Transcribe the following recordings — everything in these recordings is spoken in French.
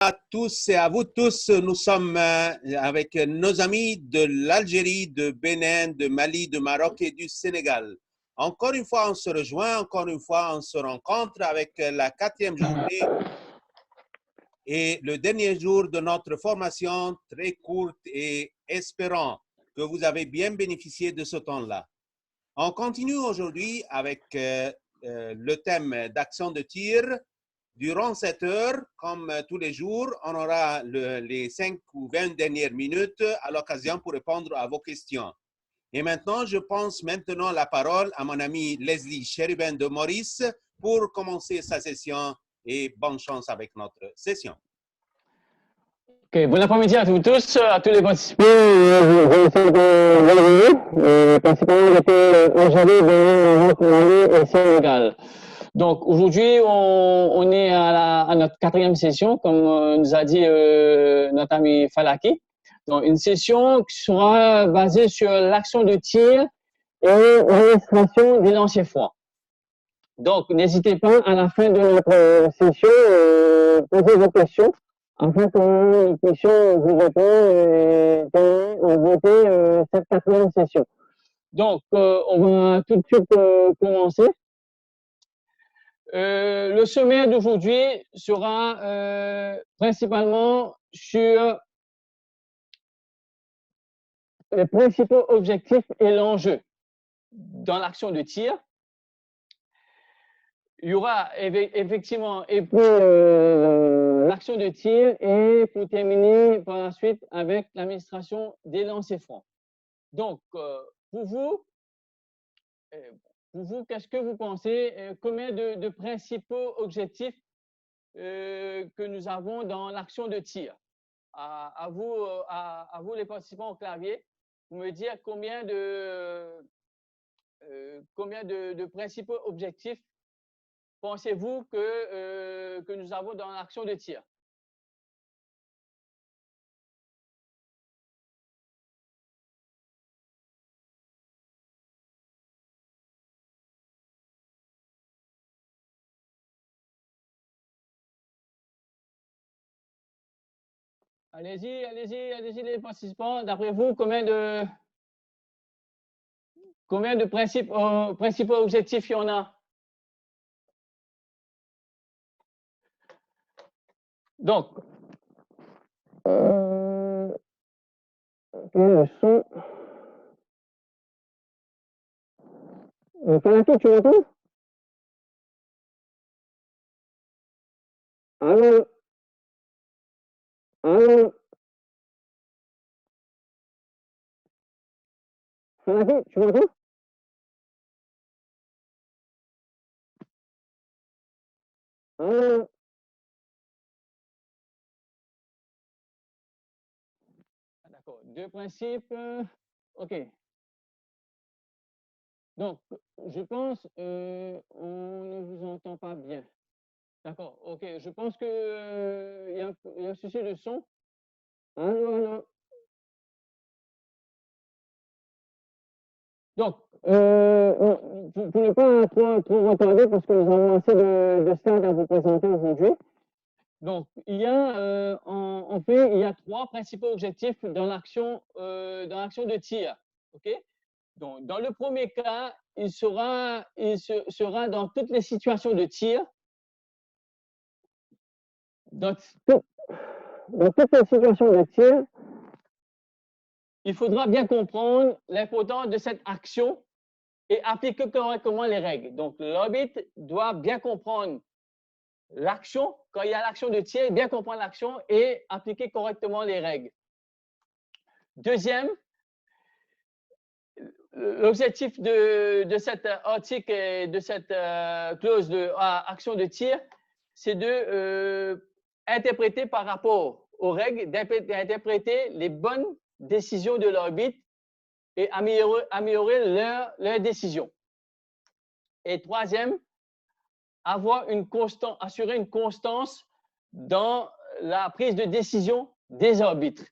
à tous et à vous tous. Nous sommes avec nos amis de l'Algérie, de Bénin, de Mali, de Maroc et du Sénégal. Encore une fois, on se rejoint, encore une fois, on se rencontre avec la 4e journée et le dernier jour de notre formation très courte et espérant que vous avez bien bénéficié de ce temps-là. On continue aujourd'hui avec le thème d'action de tir. Durant cette heure, comme tous les jours, on aura les 5 ou 20 dernières minutes à l'occasion pour répondre à vos questions. Et maintenant, je pense maintenant la parole à mon ami Leslie Cherubin de Maurice pour commencer sa session et bonne chance avec notre session. Ok, bon après-midi à vous tous, à tous les participants. Principalement depuis Algérie, Bénin, Mali et Sénégal. Donc aujourd'hui, on est à notre 4e session, comme nous a dit notre ami Falaki. Donc une session qui sera basée sur l'action de tir et l'administration des lancers francs. Donc n'hésitez pas à la fin de notre session poser vos questions afin que nous puissions vous répondre et voter cette 4e session. Donc on va tout de suite commencer. Le sommaire d'aujourd'hui sera principalement sur les principaux objectifs et l'enjeu dans l'action de tir. Il y aura effectivement et puis l'action de tir et pour terminer par la suite avec l'administration des lancers francs. Donc, pour vous, qu'est-ce que vous pensez? Combien de principaux objectifs que nous avons dans l'action de tir? À vous les participants au clavier, vous me dire combien de principaux objectifs pensez-vous que nous avons dans l'action de tir? Allez-y les participants. D'après vous, combien de principaux objectifs il y en a? Donc, le son. Tu m'entends? Allô? Allô? Tu m'entends? Allô? D'accord. 2 principes. OK. Donc, je pense on ne vous entend pas bien. D'accord. OK. Je pense que y a un souci de son. Allô? Donc, pour ne pas trop retarder, parce que nous avons assez de slides à vous présenter aujourd'hui. Donc, il y a, en fait, il y a 3 principaux objectifs dans l'action de tir. OK? Donc, dans le premier cas, il sera dans toutes les situations de tir. Dans toutes les situations de tir, il faudra bien comprendre l'importance de cette action et appliquer correctement les règles. Donc, l'arbitre doit bien comprendre l'action, quand il y a l'action de tir, bien comprendre l'action et appliquer correctement les règles. Deuxième, l'objectif de cet article et de cette clause de action de tir, c'est de interpréter par rapport aux règles, d'interpréter les bonnes décisions de l'arbitre et améliorer leur décision. Et troisième, assurer une constance dans la prise de décision des arbitres.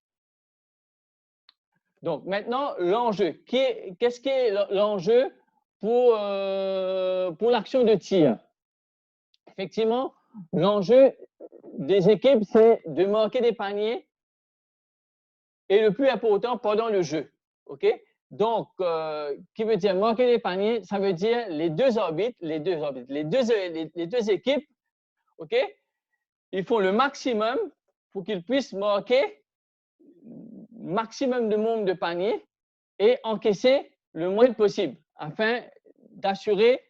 Donc maintenant, l'enjeu. Qu'est-ce qui est l'enjeu pour l'action de tir? Effectivement, l'enjeu, des équipes, c'est de marquer des paniers et le plus important pendant le jeu. OK? Donc, qui veut dire marquer des paniers, ça veut dire les deux équipes, OK? Ils font le maximum pour qu'ils puissent marquer maximum de nombre de paniers et encaisser le moins possible afin d'assurer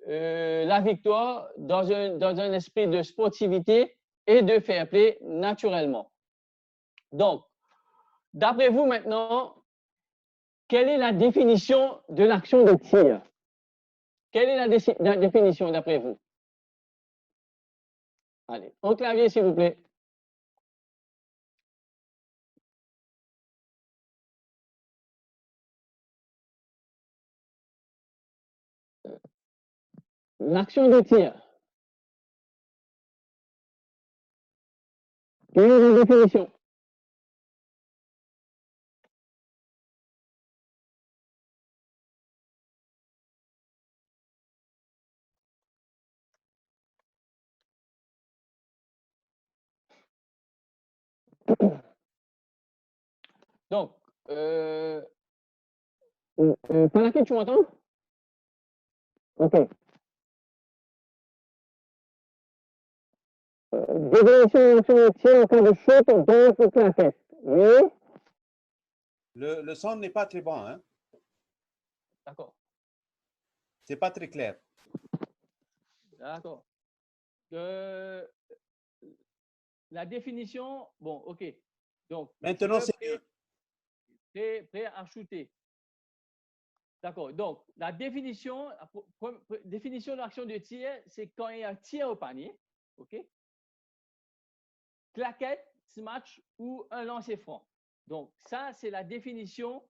la victoire dans un esprit de sportivité et de fair play naturellement. Donc, d'après vous maintenant, quelle est la définition de l'action de tir? Quelle est la définition d'après vous? Allez, au clavier s'il vous plaît. L'action de tir. Quelle est la définition? Donc, Falaki, tu m'entends? OK. Définition de tir en cas de chute dans le claquette. Oui. Le son n'est pas très bon, hein? D'accord. C'est pas très clair. D'accord. La définition, bon, OK. Donc, Maintenant, c'est mieux. Prêt à shooter. D'accord. Donc, la définition de l'action de tir, c'est quand il y a un tir au panier, OK? Claquette, smash ou un lancer franc. Donc, ça, c'est la définition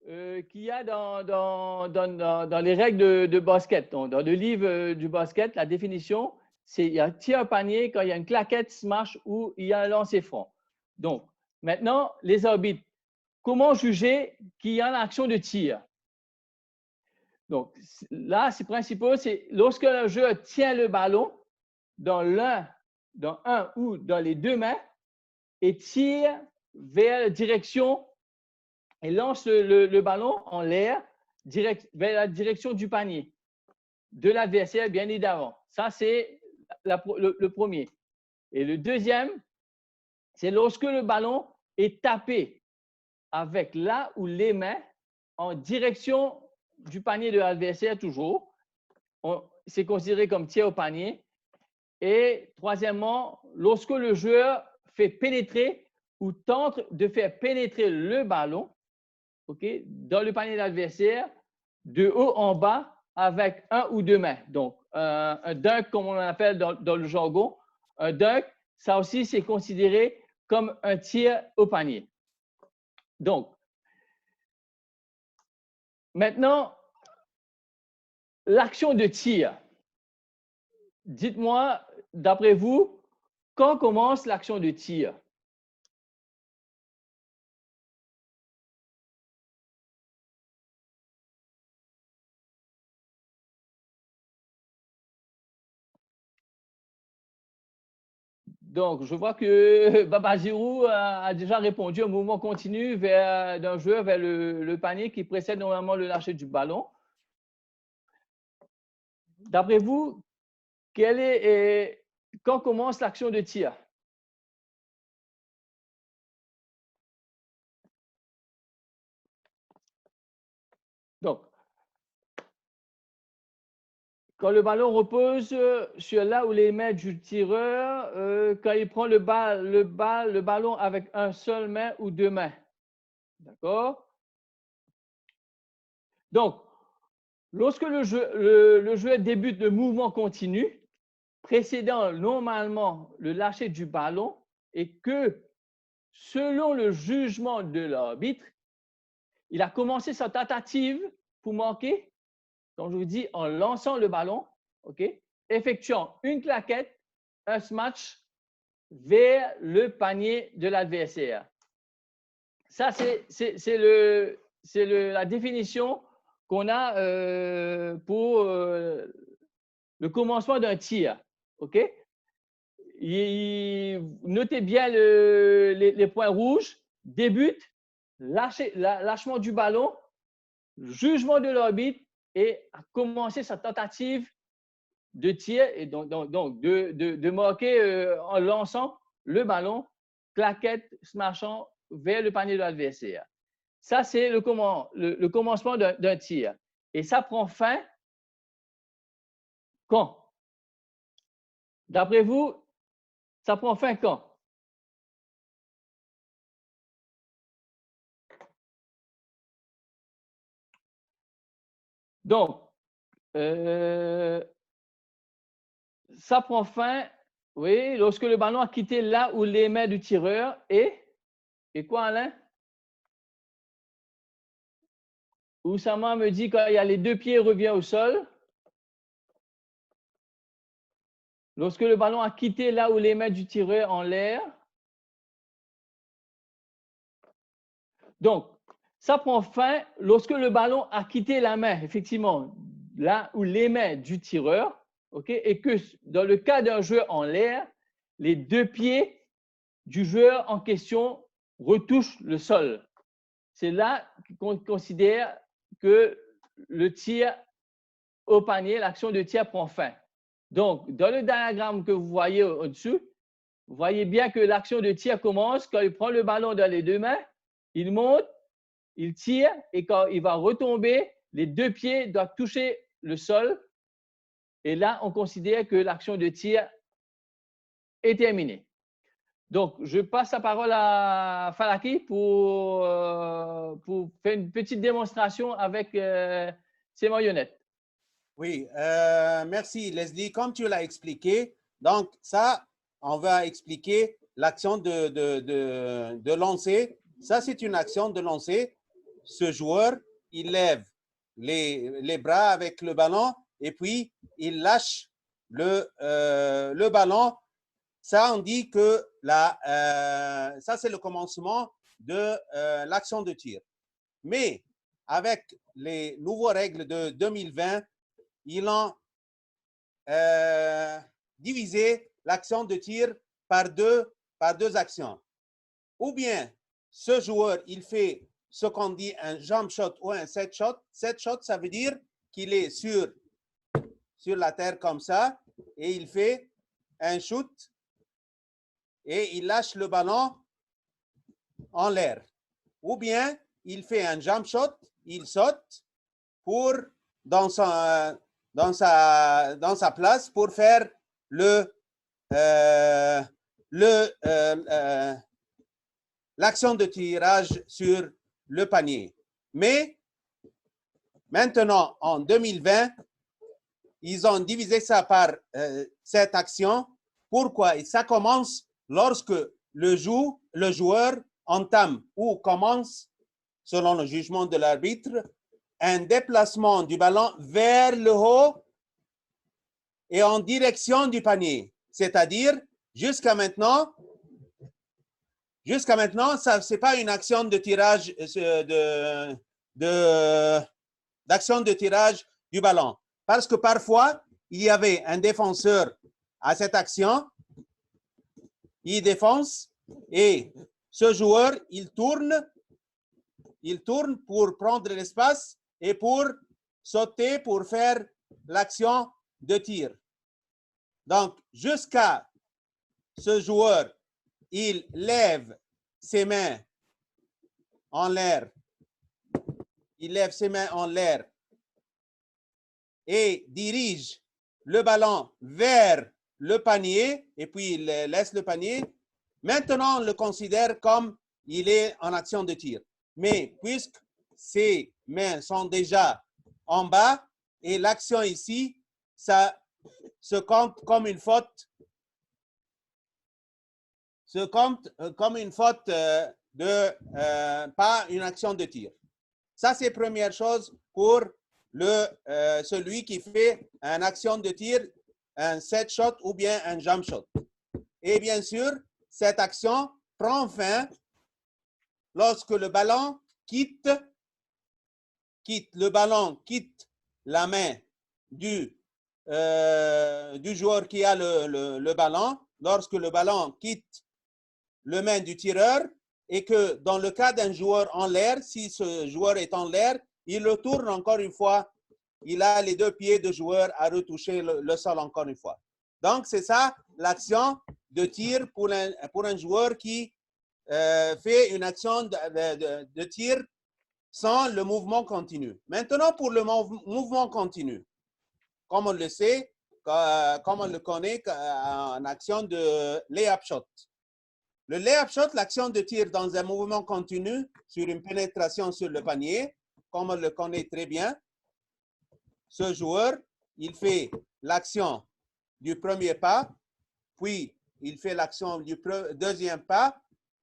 qu'il y a dans les règles de basket. Donc, dans le livre du basket, la définition, c'est il y a un tir au panier quand il y a une claquette, smash ou il y a un lancer franc. Donc, maintenant, les arbitres, comment juger qu'il y a l'action de tir? Donc, là, c'est principal, c'est lorsque le joueur tient le ballon dans un ou dans les deux mains et tire vers la direction et lance le ballon en l'air vers la direction du panier de l'adversaire, bien évidemment. Ça, c'est le premier. Et le deuxième, c'est lorsque le ballon est tapé avec la ou les mains en direction du panier de l'adversaire toujours. C'est considéré comme tir au panier. Et troisièmement, lorsque le joueur fait pénétrer ou tente de faire pénétrer le ballon, okay, dans le panier de l'adversaire, de haut en bas, avec un ou deux mains. Donc, un dunk, comme on l'appelle dans le jargon, un dunk, ça aussi, c'est considéré comme un tir au panier. Donc, maintenant, l'action de tir. Dites-moi, d'après vous, quand commence l'action de tir? Donc, je vois que Baba Giroud a déjà répondu un mouvement continu d'un joueur vers le panier qui précède normalement le lâcher du ballon. D'après vous, quand commence l'action de tir? Donc, quand le ballon repose sur là où les mains du tireur, quand il prend le ballon avec un seul main ou deux mains. D'accord? Donc, lorsque le joueur débute le mouvement continu, précédant normalement le lâcher du ballon, et que, selon le jugement de l'arbitre, il a commencé sa tentative pour marquer, donc je vous dis, en lançant le ballon, OK, effectuant une claquette, un smash vers le panier de l'adversaire. Ça, c'est la définition qu'on a pour le commencement d'un tir. OK? notez bien les points rouges. Débute, lâchement du ballon, jugement de l'arbitre et commencer sa tentative de tir et donc de marquer en lançant le ballon, claquette, smashant vers le panier de l'adversaire. Ça, c'est le commencement d'un tir. Et ça prend fin quand? D'après vous, ça prend fin quand? Donc, ça prend fin, oui, lorsque le ballon a quitté là où les mains du tireur et quoi, Alain? Oussama me dit qu'il y a les deux pieds revient au sol. Lorsque le ballon a quitté là où les mains du tireur en l'air. Donc, ça prend fin lorsque le ballon a quitté la main, effectivement, là où les mains du tireur, ok, et que dans le cas d'un joueur en l'air, les deux pieds du joueur en question retouchent le sol. C'est là qu'on considère que le tir au panier, l'action de tir prend fin. Donc, dans le diagramme que vous voyez au-dessus, vous voyez bien que l'action de tir commence quand il prend le ballon dans les deux mains, il monte, il tire et quand il va retomber, les deux pieds doivent toucher le sol. Et là, on considère que l'action de tir est terminée. Donc, je passe la parole à Falaki pour faire une petite démonstration avec ces marionnettes. Oui, merci Leslie. Comme tu l'as expliqué, donc ça, on va expliquer l'action de lancer. Ça, c'est une action de lancer. Ce joueur, il lève les bras avec le ballon et puis il lâche le ballon. Ça, on dit que ça, c'est le commencement de l'action de tir. Mais avec les nouvelles règles de 2020, ils ont divisé l'action de tir par deux actions. Ou bien, ce joueur, il fait ce qu'on dit un jump shot ou un set shot. Set shot, ça veut dire qu'il est sur la terre comme ça et il fait un shoot et il lâche le ballon en l'air. Ou bien, il fait un jump shot, il saute pour dans sa place pour faire l'action de tirage sur le panier. Mais maintenant, en 2020, ils ont divisé ça par cette action. Pourquoi? Et ça commence lorsque le joueur entame ou commence, selon le jugement de l'arbitre, un déplacement du ballon vers le haut et en direction du panier. C'est-à-dire, jusqu'à maintenant, ça c'est pas une action de tirage d'action de tirage du ballon. Parce que parfois, il y avait un défenseur à cette action, il défonce et ce joueur, il tourne pour prendre l'espace et pour sauter, pour faire l'action de tir. Donc, jusqu'à ce joueur, il lève ses mains en l'air. Il lève ses mains en l'air et dirige le ballon vers le panier et puis il laisse le panier. Maintenant, on le considère comme il est en action de tir. Mais puisque ses mains sont déjà en bas et l'action ici, ça se compte comme une faute. Se compte comme une faute pas une action de tir. Ça, c'est la première chose pour celui qui fait une action de tir, un set shot ou bien un jump shot. Et bien sûr, cette action prend fin lorsque le ballon quitte la main du joueur qui a le ballon lorsque le ballon quitte le main du tireur et que dans le cas d'un joueur en l'air, si ce joueur est en l'air, il le tourne encore une fois. Il a les deux pieds de joueur à retoucher le sol encore une fois. Donc, c'est ça l'action de tir pour un joueur qui fait une action de tir sans le mouvement continu. Maintenant, pour le mouvement continu, comme on le sait, comme on le connaît en action de lay-up shot. Le lay-up shot, l'action de tir dans un mouvement continu sur une pénétration sur le panier, comme on le connaît très bien, ce joueur, il fait l'action du premier pas, puis il fait l'action du deuxième pas,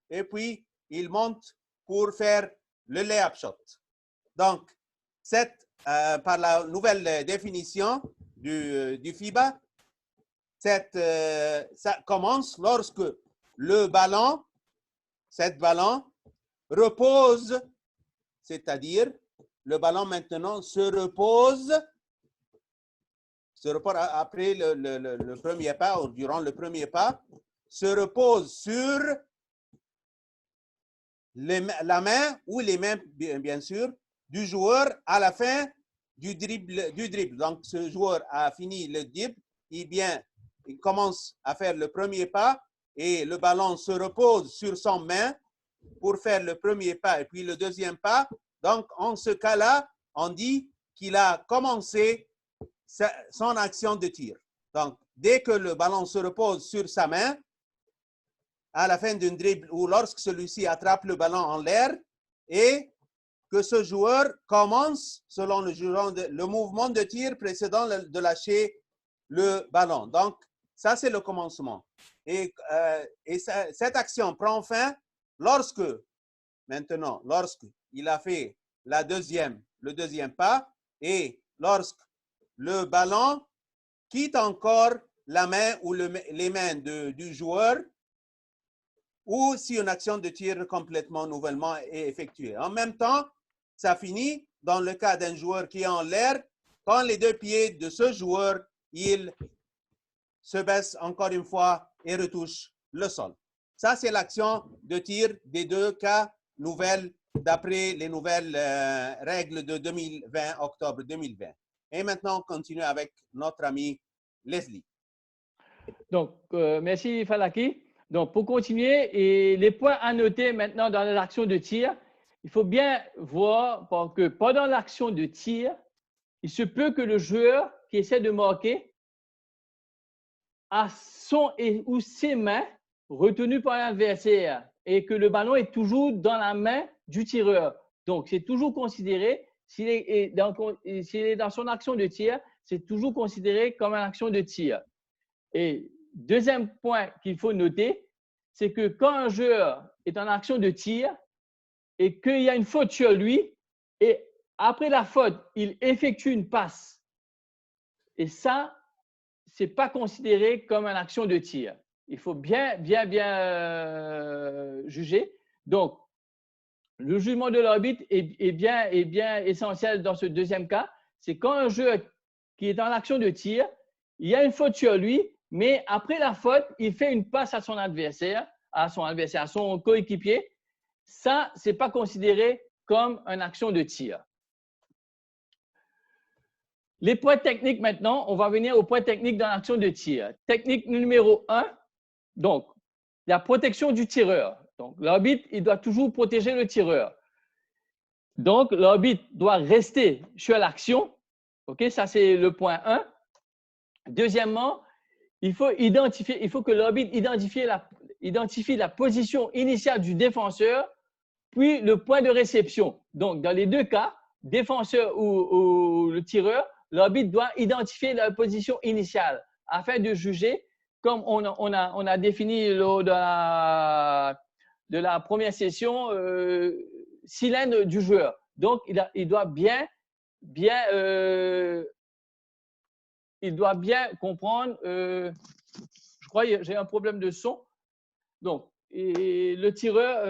et puis il monte pour faire le lay-up shot. Donc, par la nouvelle définition du FIBA, ça commence lorsque le ballon, cette ballon, repose, c'est-à-dire le ballon maintenant se repose après le premier pas ou durant le premier pas, se repose sur la main ou les mains, bien sûr, du joueur à la fin du dribble. Donc, ce joueur a fini le dribble, il commence à faire le premier pas et le ballon se repose sur son main pour faire le premier pas et puis le deuxième pas. Donc, en ce cas-là, on dit qu'il a commencé son action de tir. Donc, dès que le ballon se repose sur sa main, à la fin d'un dribble ou lorsque celui-ci attrape le ballon en l'air et que ce joueur commence, selon le mouvement de tir précédent, de lâcher le ballon. Donc, ça, c'est le commencement. Et cette action prend fin lorsqu'il a fait le deuxième pas et lorsque le ballon quitte encore la main ou les mains du joueur ou si une action de tir complètement nouvellement est effectuée. En même temps, ça finit dans le cas d'un joueur qui est en l'air, quand les deux pieds de ce joueur, il se baisse encore une fois et retouche le sol. Ça, c'est l'action de tir des deux cas nouvelles d'après les nouvelles règles de 2020, octobre 2020. Et maintenant, on continue avec notre ami Leslie. Donc, merci Falaki. Donc, pour continuer, et les points à noter maintenant dans l'action de tir, il faut bien voir que pendant l'action de tir, il se peut que le joueur qui essaie de marquer a son ou ses mains retenues par l'adversaire et que le ballon est toujours dans la main du tireur. Donc, c'est toujours considéré, s'il est dans son action de tir, c'est toujours considéré comme une action de tir. Et deuxième point qu'il faut noter, c'est que quand un joueur est en action de tir et qu'il y a une faute sur lui, et après la faute, il effectue une passe. Et ça, ce n'est pas considéré comme une action de tir. Il faut bien juger. Donc, le jugement de l'arbitre est bien essentiel dans ce deuxième cas. C'est quand un joueur qui est en action de tir, il y a une faute sur lui, mais après la faute, il fait une passe à son adversaire, à son coéquipier. Ça, ce n'est pas considéré comme une action de tir. Les points techniques maintenant, on va venir aux points techniques dans l'action de tir. Technique numéro 1, donc la protection du tireur. Donc l'arbitre, il doit toujours protéger le tireur. Donc l'arbitre doit rester sur l'action. OK, ça c'est le point 1. Deuxièmement, il faut que l'arbitre identifie la position initiale du défenseur, puis le point de réception. Donc, dans les deux cas, défenseur ou le tireur, l'arbitre doit identifier la position initiale afin de juger, comme on a défini lors de la première session, cylindre du joueur. Donc, il doit bien comprendre, je crois que j'ai un problème de son. Donc, et le tireur,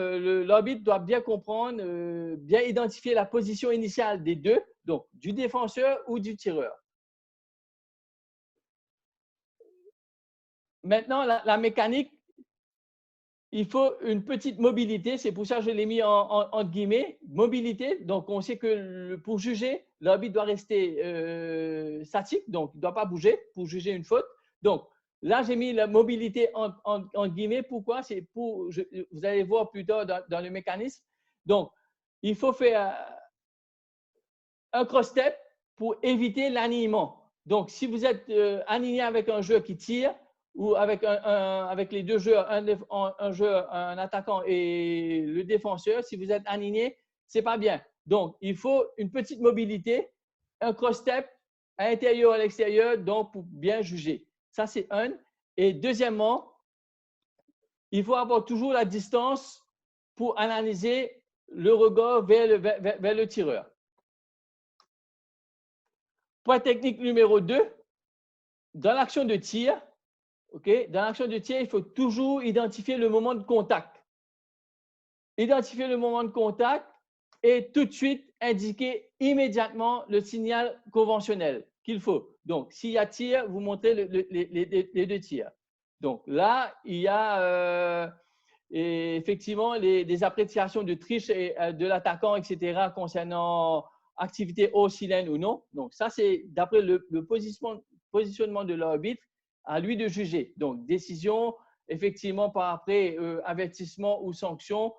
l'arbitre doit bien comprendre, bien identifier la position initiale des deux, donc du défenseur ou du tireur. maintenant, la mécanique, il faut une petite mobilité. C'est pour ça que je l'ai mis entre guillemets, mobilité. Donc, on sait que pour juger, l'arbitre doit rester statique, donc il ne doit pas bouger pour juger une faute. Donc, là, j'ai mis la mobilité en guillemets. Pourquoi? C'est pour, vous allez voir plus tard dans le mécanisme. Donc, il faut faire un cross-step pour éviter l'alignement. Donc, si vous êtes aligné avec un joueur qui tire ou avec les deux joueurs, un attaquant et le défenseur, si vous êtes aligné, ce n'est pas bien. Donc, il faut une petite mobilité, un cross-step à l'intérieur ou à l'extérieur, donc pour bien juger. Ça, c'est un. Et deuxièmement, il faut avoir toujours la distance pour analyser le regard vers le tireur. Point technique numéro 2, dans l'action de tir, dans l'action de tir, il faut toujours identifier le moment de contact. Identifier le moment de contact et tout de suite indiquer immédiatement le signal conventionnel qu'il faut. Donc, s'il y a tir, vous montrez les deux tirs. Donc là, il y a effectivement des appréciations de triche de l'attaquant, etc., concernant activité hors cylindre ou non. Donc, ça, c'est d'après le positionnement de l'arbitre, à lui de juger. Donc, décision, effectivement, par après, avertissement ou sanction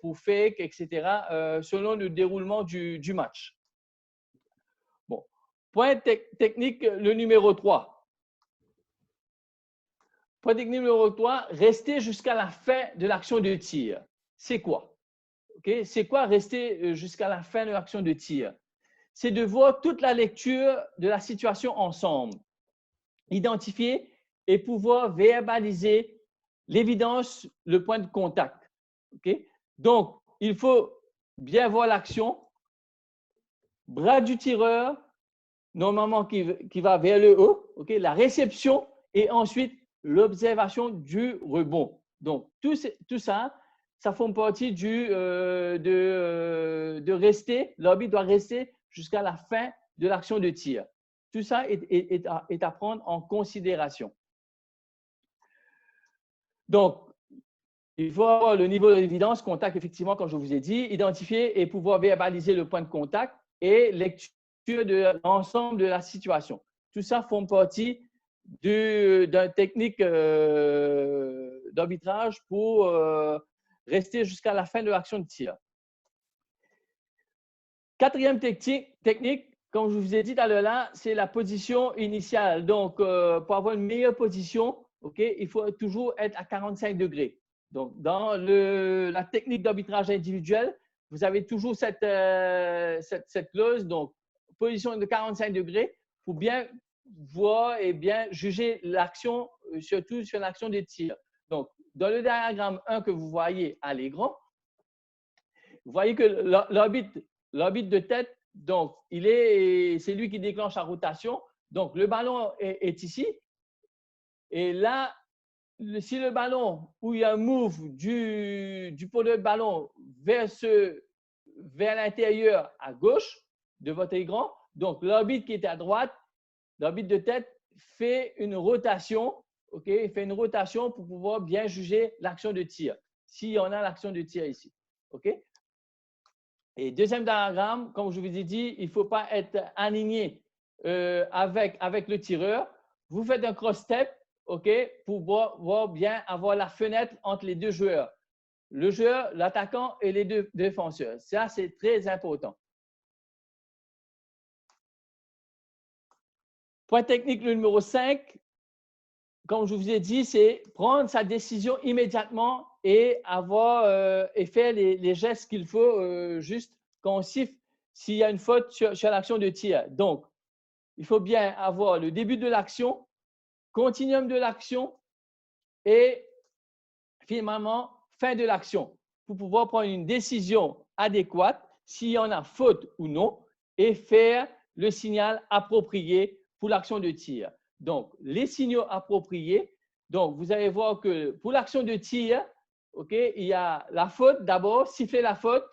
pour fake, etc., selon le déroulement du match. Bon. Point technique, le numéro 3. Point technique numéro 3, rester jusqu'à la fin de l'action de tir. C'est quoi? C'est quoi rester jusqu'à la fin de l'action de tir? C'est de voir toute la lecture de la situation ensemble, identifier et pouvoir verbaliser l'évidence, le point de contact. Donc, il faut bien voir l'action, bras du tireur, normalement qui va vers le haut, la réception et ensuite l'observation du rebond. Donc, tout ça, ça forme partie de rester, l'arbitre doit rester jusqu'à la fin de l'action de tir. Tout ça est à prendre en considération. Donc, il faut avoir le niveau d'évidence, contact, effectivement, comme je vous ai dit, identifier et pouvoir verbaliser le point de contact et lecture de l'ensemble de la situation. Tout ça forme partie d'une technique d'arbitrage pour rester jusqu'à la fin de l'action de tir. Quatrième technique, comme je vous ai dit tout à l'heure là, c'est la position initiale. Donc, pour avoir une meilleure position, il faut toujours être à 45 degrés. Donc, dans la technique d'arbitrage individuel, vous avez toujours cette clause, donc position de 45 degrés pour bien voir et bien juger l'action, surtout sur l'action des tirs. Donc, dans le diagramme 1 que vous voyez à l'écran, vous voyez que l'arbitre de tête, donc, c'est lui qui déclenche la rotation. Donc, le ballon est ici. Et là, si le ballon, où il y a un move du pot de ballon vers l'intérieur à gauche de votre écran, donc l'arbitre qui est à droite, l'arbitre de tête fait une rotation, il fait une rotation pour pouvoir bien juger l'action de tir, s'il y en a l'action de tir ici. Et deuxième diagramme, comme je vous ai dit, il ne faut pas être aligné avec le tireur. Vous faites un cross-step, pour voir bien avoir la fenêtre entre les deux joueurs. Le joueur, l'attaquant et les deux défenseurs. Ça, c'est très important. Point technique numéro 5, comme je vous ai dit, c'est prendre sa décision immédiatement et faire les gestes qu'il faut juste quand on siffle s'il y a une faute sur l'action de tir. Donc, il faut bien avoir le début de l'action, continuum de l'action et finalement fin de l'action pour pouvoir prendre une décision adéquate s'il y en a faute ou non et faire le signal approprié pour l'action de tir. Donc, les signaux appropriés. Donc, vous allez voir que pour l'action de tir, il y a la faute d'abord, siffler la faute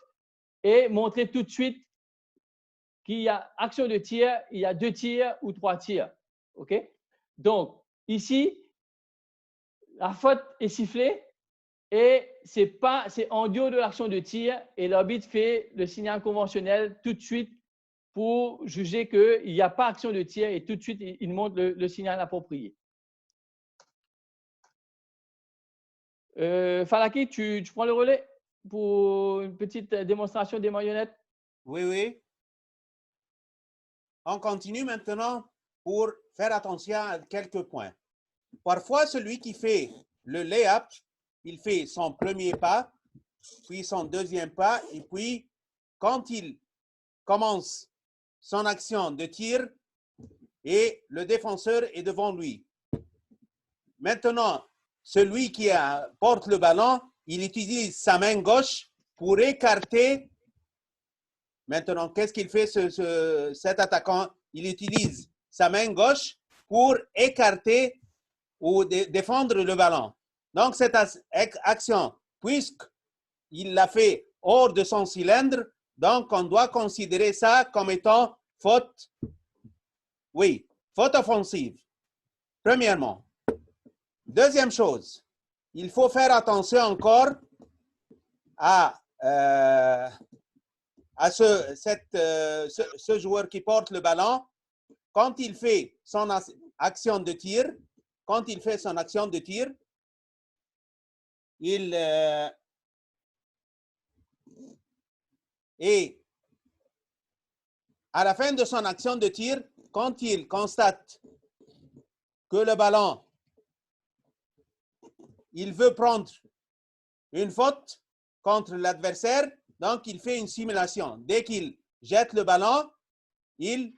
et montrer tout de suite qu'il y a action de tir, il y a 2 tirs ou 3 tirs. Donc, ici, la faute est sifflée et c'est en dehors de l'action de tir et l'arbitre fait le signal conventionnel tout de suite pour juger qu'il n'y a pas action de tir et tout de suite, il montre le signal approprié. Falaki, tu prends le relais pour une petite démonstration des marionnettes? Oui, oui. On continue maintenant pour faire attention à quelques points. Parfois, celui qui fait le lay-up, il fait son premier pas, puis son deuxième pas, et puis quand il commence son action de tir, et le défenseur est devant lui. Maintenant, celui qui porte le ballon, il utilise sa main gauche pour écarter. Maintenant, qu'est-ce qu'il fait cet attaquant? Il utilise sa main gauche pour écarter ou défendre le ballon. Donc, cette action, puisqu'il l'a fait hors de son cylindre, donc on doit considérer ça comme étant faute, oui, faute offensive, premièrement. Deuxième chose, il faut faire attention encore à ce joueur qui porte le ballon. Quand il fait son action de tir, et à la fin de son action de tir, quand il constate que le ballon, il veut prendre une faute contre l'adversaire, donc il fait une simulation. Dès qu'il jette le ballon, il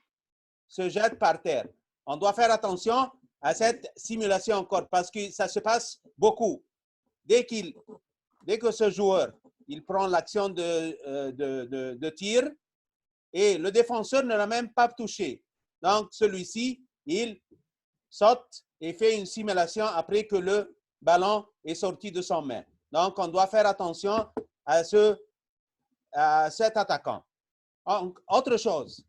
se jette par terre. On doit faire attention à cette simulation encore parce que ça se passe beaucoup. Dès que ce joueur il prend l'action de tir et le défenseur ne l'a même pas touché. Donc celui-ci, il saute et fait une simulation après que le ballon est sorti de son main. Donc on doit faire attention à cet attaquant. Autre chose,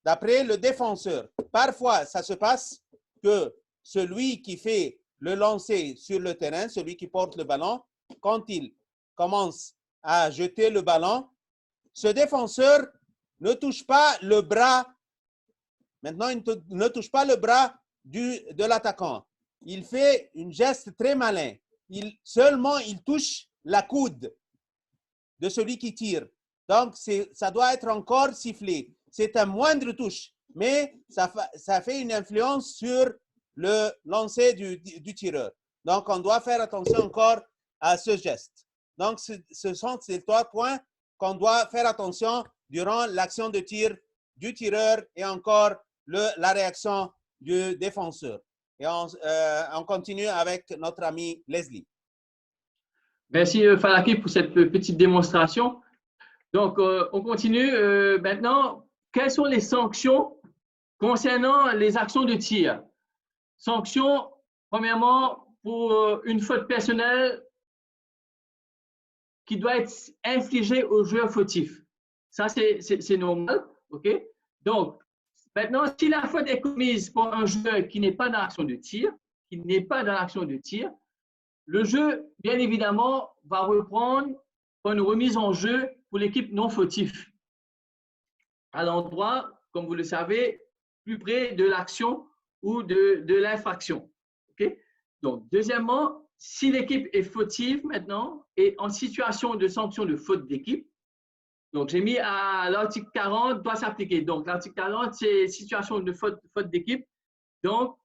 d'après le défenseur, parfois ça se passe que celui qui fait le lancer sur le terrain, celui qui porte le ballon, quand il commence à jeter le ballon, ce défenseur ne touche pas le bras. Maintenant, il ne touche pas le bras de l'attaquant. Il fait un geste très malin. Seulement, il touche la coude de celui qui tire. Donc, ça doit être encore sifflé. C'est un moindre touche, mais ça fait une influence sur le lancer du tireur. Donc, on doit faire attention encore à ce geste. Donc, ce sont ces 3 points qu'on doit faire attention durant l'action de tir du tireur et encore la réaction du défenseur. Et on continue avec notre ami Leslie. Merci Falaki pour cette petite démonstration. Donc, on continue. Maintenant, quelles sont les sanctions concernant les actions de tir? Sanctions, premièrement, pour une faute personnelle qui doit être infligée au joueur fautif. Ça, c'est normal. OK? Donc, maintenant, si la faute est commise par un joueur qui n'est pas dans l'action de tir, le jeu, bien évidemment, va reprendre une remise en jeu pour l'équipe non fautive, à l'endroit, comme vous le savez, plus près de l'action ou de l'infraction. Okay? Donc, deuxièmement, si l'équipe est fautive maintenant et en situation de sanction de faute d'équipe, donc j'ai mis à l'article 40 doit s'appliquer. Donc, l'article 40, c'est situation de faute d'équipe. Donc,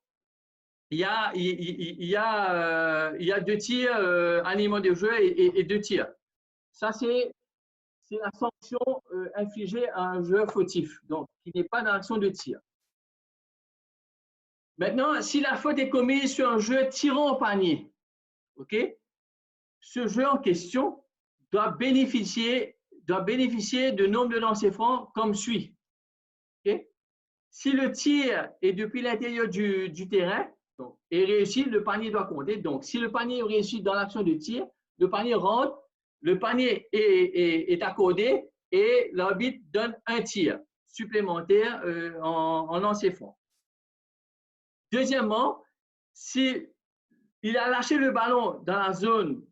il y a 2 tirs, un élément de jeu et 2 tirs. Ça, c'est la sanction infligée à un joueur fautif, donc qui n'est pas dans l'action de tir. Maintenant, si la faute est commise sur un joueur tirant au panier, okay, ce joueur en question doit bénéficier de nombre de lancers francs comme suit. Okay? Si le tir est depuis l'intérieur du terrain, donc, et réussi, le panier doit compter. Donc, si le panier est réussi dans l'action de tir, le panier rentre, le panier est accordé et l'arbitre donne un tir supplémentaire en lancer franc. Deuxièmement, si il a lâché le ballon dans la zone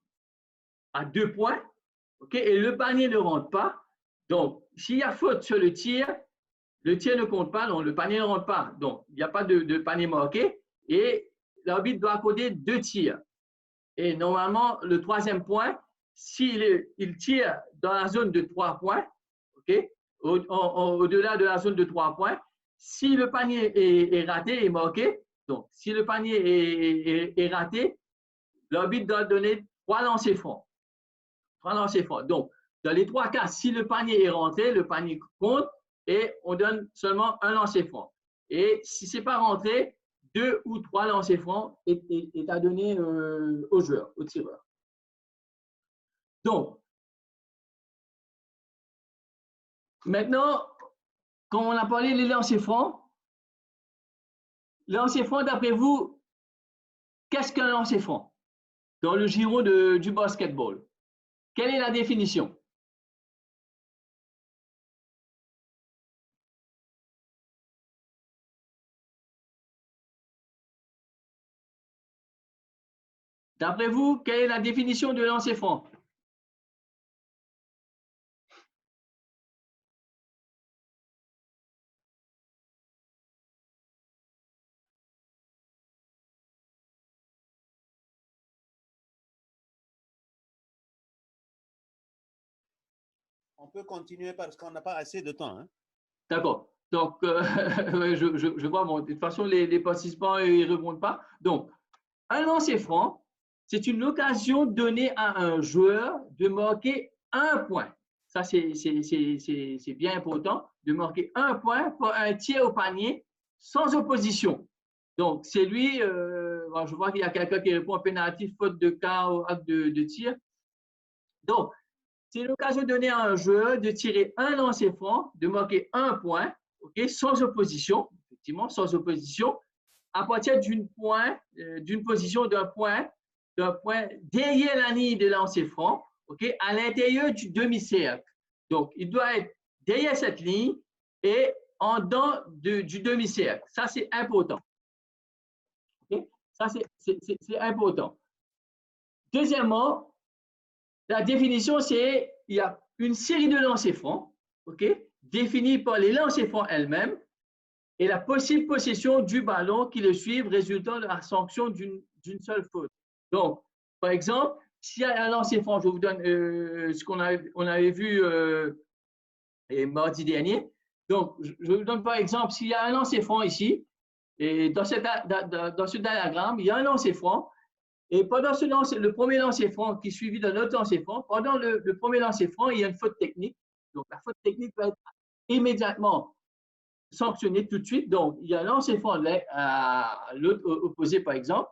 à 2 points, okay, et le panier ne rentre pas. Donc, s'il y a faute sur le tir ne compte pas, donc le panier ne rentre pas. Donc, il n'y a pas de panier marqué et l'arbitre doit accorder 2 tirs. Et normalement, le 3e point, s'il tire dans la zone de 3 points, okay, au-delà de la zone de 3 points, si le panier est raté, est marqué, donc si le panier est raté, l'arbitre doit donner 3 lancers francs. 3 lancers francs. Donc, dans les 3 cas, si le panier est rentré, le panier compte et on donne seulement un lancer franc. Et si ce n'est pas rentré, 2 ou 3 lancers francs est à donner au joueur, au tireur. Donc, maintenant, quand on a parlé des lancers francs, d'après vous, qu'est-ce qu'un lancer franc dans le giron du basketball? Quelle est la définition? D'après vous, quelle est la définition de lancer franc? On peut continuer parce qu'on n'a pas assez de temps. Hein? D'accord. Donc, je vois, bon, de toute façon, les participants ne répondent pas. Donc, un lancer franc, c'est une occasion donnée à un joueur de marquer un point. Ça, c'est bien important, de marquer un point pour un tir au panier sans opposition. Donc, c'est lui, je vois qu'il y a quelqu'un qui répond pénalty, faute de cas ou acte de tir. Donc, c'est l'occasion donnée à un joueur de tirer un lancer franc, de marquer un point, okay, sans opposition, effectivement, sans opposition, à partir d'une position d'un point derrière la ligne de lancer franc, okay, à l'intérieur du demi-cercle. Donc, il doit être derrière cette ligne et en dedans du demi-cercle. Ça, c'est important. Okay? Ça, c'est important. Deuxièmement, la définition, c'est il y a une série de lancers francs, okay, définie par les lancers francs elles-mêmes et la possible possession du ballon qui le suivent résultant de la sanction d'une seule faute. Donc, par exemple, s'il y a un lancer franc, je vous donne ce qu'on avait vu mardi dernier. Donc, je vous donne par exemple, s'il y a un lancer franc ici, et dans ce diagramme, il y a un lancer franc. Et pendant le premier lancer franc qui est suivi d'un autre lancer franc, pendant le premier lancer franc, il y a une faute technique. Donc, la faute technique peut être immédiatement sanctionnée tout de suite. Donc, il y a un lancer franc à l'autre opposé, par exemple.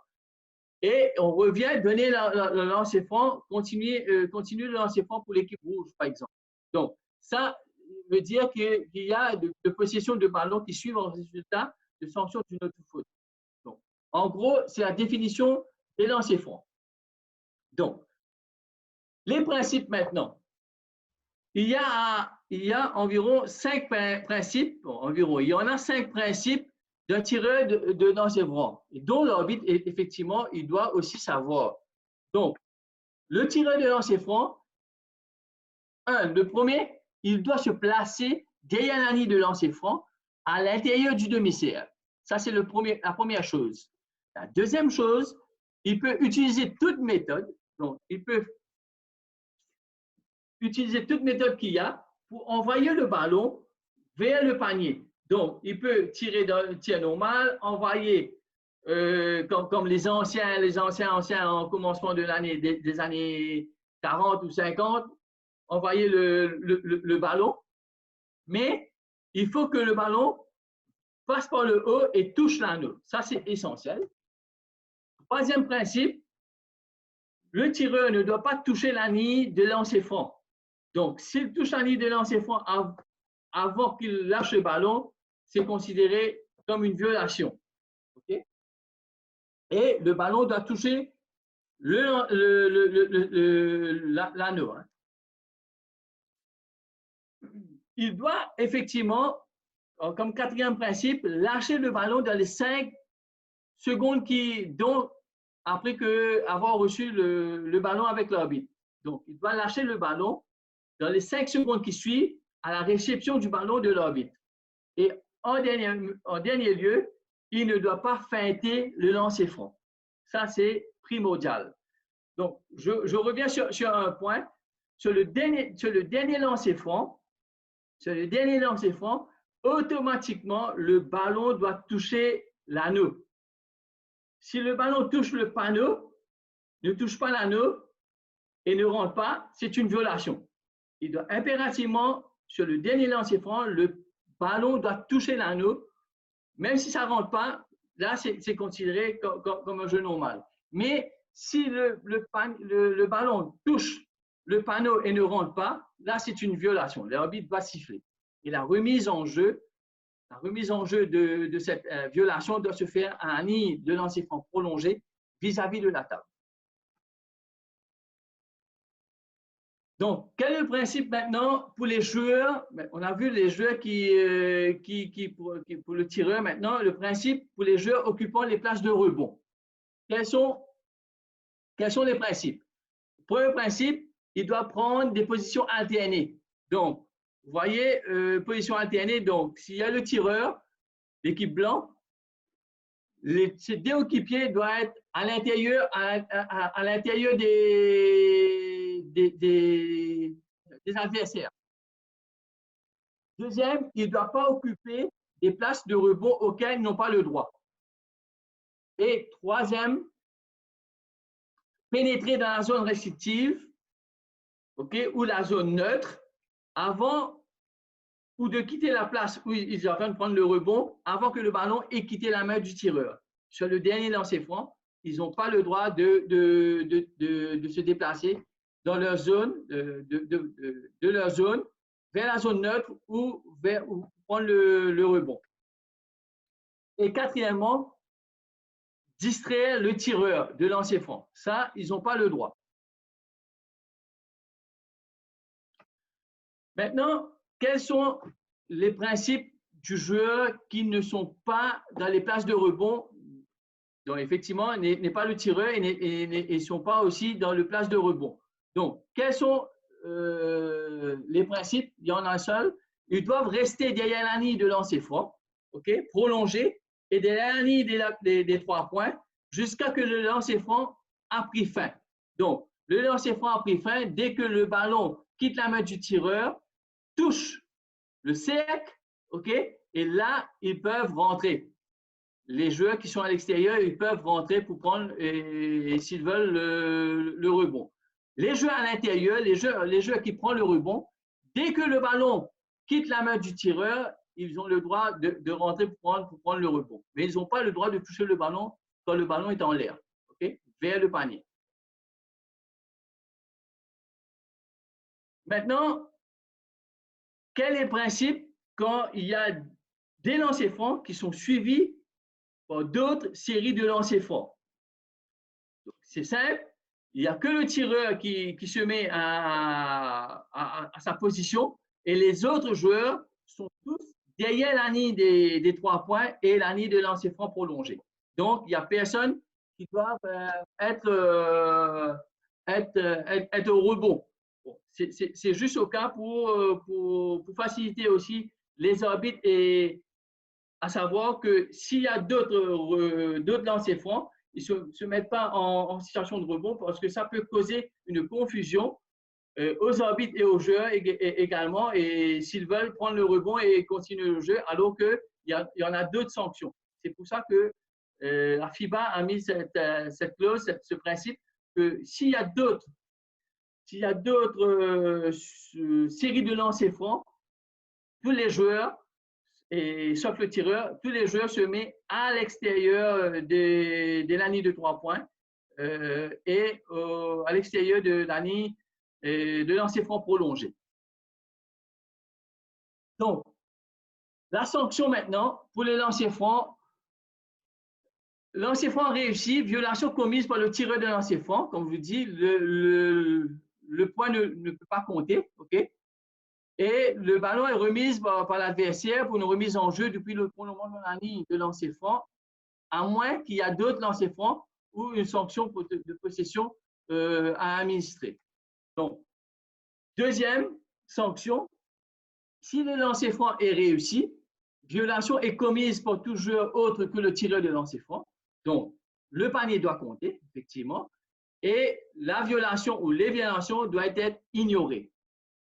Et on revient donner le lancer franc, continuer le lancer franc pour l'équipe rouge, par exemple. Donc, ça veut dire qu'il y a de possession de ballon qui suivent en résultat de sanction d'une autre faute. Donc, en gros, c'est la définition des lancers francs. Donc, les principes maintenant. Il y a environ 5 principes, il y en a 5 principes d'un tireur de lancer franc, et dont l'arbitre, effectivement, il doit aussi savoir. Donc, le tireur de lancer franc, le premier, il doit se placer derrière la ligne de lancer franc à l'intérieur du demi-cercle. Ça, c'est la première chose. La deuxième chose, il peut utiliser toute méthode. Donc, il peut utiliser toute méthode qu'il y a pour envoyer le ballon vers le panier. Donc, il peut tirer d'un tir normal, envoyer comme les anciens en commencement de l'année des années 40 ou 50, envoyer le ballon. Mais il faut que le ballon passe par le haut et touche l'anneau. Ça, c'est essentiel. Troisième principe, le tireur ne doit pas toucher la ligne de lancer franc. Donc, s'il touche la ligne de lancer franc avant qu'il lâche le ballon, c'est considéré comme une violation. Okay? Et le ballon doit toucher l'anneau. Hein. Il doit effectivement, comme quatrième principe, lâcher le ballon dans les 5 secondes dont après avoir reçu le ballon avec l'arbitre. Donc, il doit lâcher le ballon dans les 5 secondes qui suivent à la réception du ballon de l'arbitre. Et en dernier lieu, il ne doit pas feinter le lancer franc. Ça, c'est primordial. Donc, je reviens sur un point. Sur le dernier lancer franc, automatiquement, le ballon doit toucher l'anneau. Si le ballon touche le panneau, ne touche pas l'anneau et ne rentre pas, c'est une violation. Il doit impérativement, sur le dernier lancer franc, le ballon doit toucher l'anneau. Même si ça ne rentre pas, là, c'est considéré comme un jeu normal. Mais si le ballon touche le panneau et ne rentre pas, là, c'est une violation. L'arbitre va siffler. Et la remise en jeu de cette violation doit se faire à un nid de lancer franc prolongé vis-à-vis de la table. Donc, quel est le principe maintenant pour les joueurs? On a vu les joueurs pour le tireur. Maintenant, le principe pour les joueurs occupant les places de rebond. Quels sont les principes? Premier principe, il doit prendre des positions alternées. Donc, vous voyez, position alternée. Donc, s'il y a le tireur, l'équipe blanc, ces deux équipiers doivent être à l'intérieur des adversaires. Deuxième, il ne doit pas occuper des places de rebond auxquelles ils n'ont pas le droit. Et troisième, pénétrer dans la zone restrictive, ou la zone neutre, avant ou de quitter la place où ils sont en train de prendre le rebond avant que le ballon ait quitté la main du tireur. Sur le dernier lancer franc, ils n'ont pas le droit de se déplacer dans leur zone, de leur zone vers la zone neutre ou prendre le rebond. Et quatrièmement, distraire le tireur de lancer franc. Ça, ils n'ont pas le droit. Maintenant, quels sont les principes du joueur qui ne sont pas dans les places de rebond? Donc, effectivement, n'est pas le tireur et ne sont pas aussi dans les places de rebond. Donc, quels sont les principes? Il y en a un seul. Ils doivent rester derrière la ligne de lancer franc, prolongé, et derrière la ligne des 3 points jusqu'à ce que le lancer franc a pris fin. Donc, le lancer franc a pris fin dès que le ballon quitte la main du tireur, touche le cercle, et là, ils peuvent rentrer. Les joueurs qui sont à l'extérieur, ils peuvent rentrer pour prendre, s'ils veulent, le rebond. Les joueurs à l'intérieur, les joueurs qui prennent le rebond, dès que le ballon quitte la main du tireur, ils ont le droit de rentrer pour prendre le rebond. Mais ils n'ont pas le droit de toucher le ballon quand le ballon est en l'air, vers le panier. Maintenant, quel est le principe quand il y a des lancers francs qui sont suivis par d'autres séries de lancers francs? C'est simple, il n'y a que le tireur qui se met à sa position et les autres joueurs sont tous derrière la ligne des 3 points et la ligne de lancer franc prolongé. Donc, il n'y a personne qui doit être au rebond. Bon, c'est juste au cas pour faciliter aussi les arbitres et à savoir que s'il y a d'autres lancers francs, ils ne se mettent pas en situation de rebond parce que ça peut causer une confusion aux arbitres et aux joueurs également et s'ils veulent prendre le rebond et continuer le jeu alors qu'il y en a d'autres sanctions. C'est pour ça que la FIBA a mis cette clause, ce principe que s'il y a d'autres séries de lancers francs, tous les joueurs, et sauf le tireur, tous les joueurs se mettent à l'extérieur de la ligne de 3 points et à l'extérieur de la ligne de lancer franc prolongé. Donc, la sanction maintenant pour les lancers francs. Lancer franc réussi, violation commise par le tireur de lancer franc, comme je vous dis, le point ne peut pas compter, et le ballon est remis par l'adversaire pour une remise en jeu depuis le prolongement de la ligne de lancer franc, à moins qu'il y ait d'autres lancers francs ou une sanction de possession à administrer. Donc, deuxième sanction, si le lancer franc est réussi, violation est commise par tout joueur autre que le tireur de lancer franc. Donc, le panier doit compter, effectivement, et la violation ou les violations doivent être ignorées.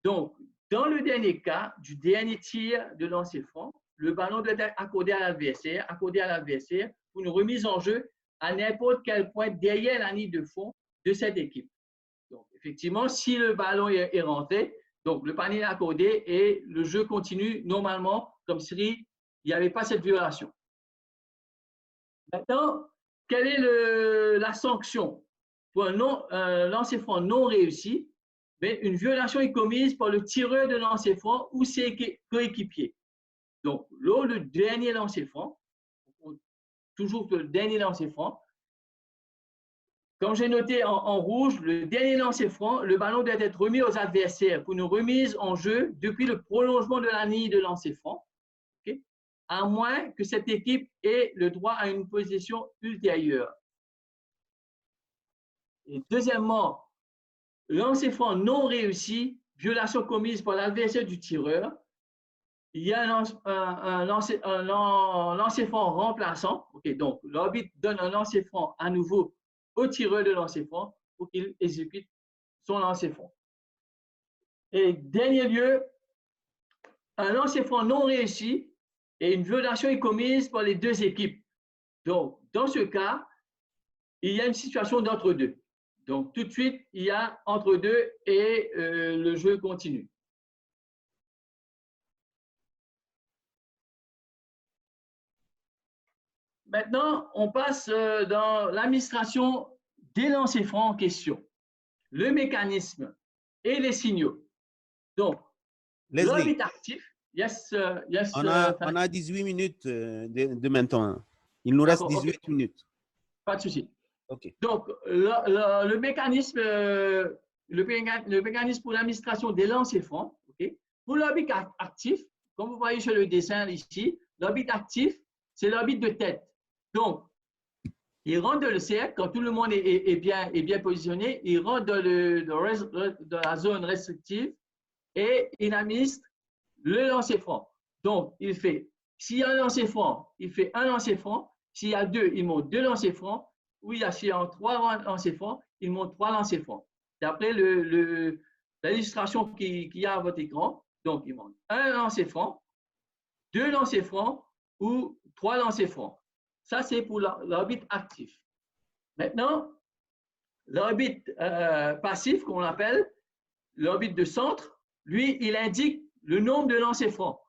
Donc, dans le dernier cas du dernier tir de lancer franc, le ballon doit être accordé à l'adversaire pour une remise en jeu à n'importe quel point derrière la ligne de fond de cette équipe. Donc, effectivement, si le ballon est rentré, donc le panier est accordé et le jeu continue normalement comme s'il n'y avait pas cette violation. Maintenant, quelle est la sanction pour un lancer franc non réussi? Mais une violation est commise par le tireur de lancer franc ou ses coéquipiers. Donc, là, le dernier lancer franc, toujours le dernier lancer franc, comme j'ai noté en rouge, le dernier lancer franc, le ballon doit être remis aux adversaires pour une remise en jeu depuis le prolongement de la ligne de lancer franc, okay? À moins que cette équipe ait le droit à une possession ultérieure. Et deuxièmement, lancer franc non réussi, violation commise par l'adversaire du tireur. Il y a un lancer franc remplaçant. Okay, donc, l'arbitre donne un lancer franc à nouveau au tireur de lancer franc pour qu'il exécute son lancer franc. Et dernier lieu, un lancer franc non réussi et une violation est commise par les deux équipes. Donc, dans ce cas, il y a une situation d'entre-deux. Donc, tout de suite, il y a entre deux et le jeu continue. Maintenant, on passe dans l'administration des lancers francs en question, le mécanisme et les signaux. Donc, l'arbitre actif, on a 18 minutes de maintenant. Il nous reste 18 minutes. Pas de souci. Okay. Donc, le mécanisme pour l'administration des lancers francs, okay? Pour l'arbitre actif, comme vous voyez sur le dessin ici, l'arbitre actif, c'est l'arbitre de tête. Donc, il rentre dans le cercle, quand tout le monde est bien positionné, il rentre dans la zone restrictive et il administre le lancer franc. Donc, il fait, s'il y a un lancer franc, il fait un lancer franc. S'il y a deux, il monte deux lancers francs. Ou s'il y a trois lancers francs, il monte trois lancers francs. D'après l'illustration qu'il y a à votre écran, donc il monte un lancer franc, deux lancers francs ou trois lancers francs. Ça, c'est pour l'arbitre actif. Maintenant, l'arbitre passif, qu'on appelle, l'arbitre de centre, lui, il indique le nombre de lancers francs.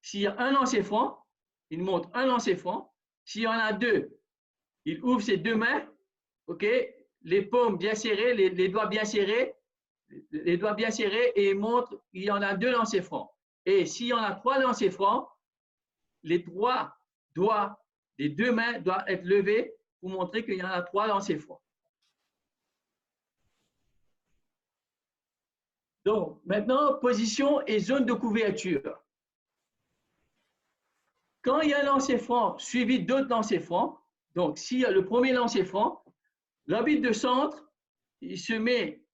S'il y a un lancer franc, il monte un lancer franc. S'il y en a deux, il ouvre ses deux mains, ok, les paumes bien serrées, les doigts bien serrés, et il montre, il y en a deux lancers francs. Et s'il y en a trois lancers francs, les trois doigts des deux mains doivent être levés pour montrer qu'il y en a trois lancers francs. Donc, maintenant, position et zone de couverture. Quand il y a un lancer franc suivi d'autres lancers francs, donc s'il y a le premier lancer franc, l'arbitre de centre, il se met,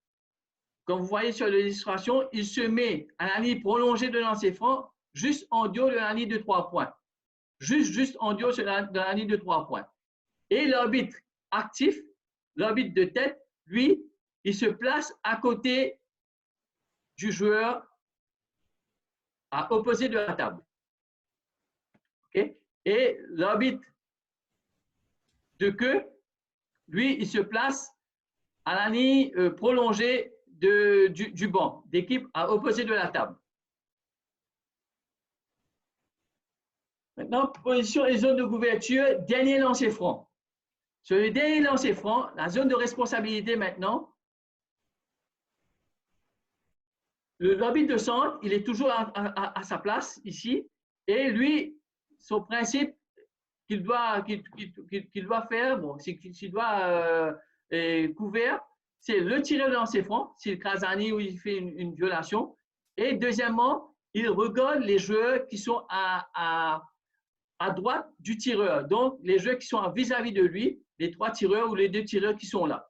comme vous voyez sur l'illustration, il se met à la ligne prolongée de lancer franc, juste en dehors de la ligne de 3 points. Juste en dehors de la ligne de 3 points. Et l'arbitre actif, l'arbitre de tête, lui, il se place à côté du joueur à opposé de la table. Okay? Et l'arbitre de queue, lui, il se place à la ligne prolongée du banc d'équipe à opposé de la table. Maintenant, position et zone de couverture, dernier lancer franc. Sur le dernier lancer franc, la zone de responsabilité maintenant, l'arbitre de centre, il est toujours à sa place ici, et lui, son principe qu'il doit faire, bon, qu'il doit couvert, c'est le tirer de lancer franc, s'il crase un nid ou il fait une violation, et deuxièmement, il regarde les joueurs qui sont à droite du tireur, donc les joueurs qui sont vis-à-vis de lui, les 3 tireurs ou les 2 tireurs qui sont là.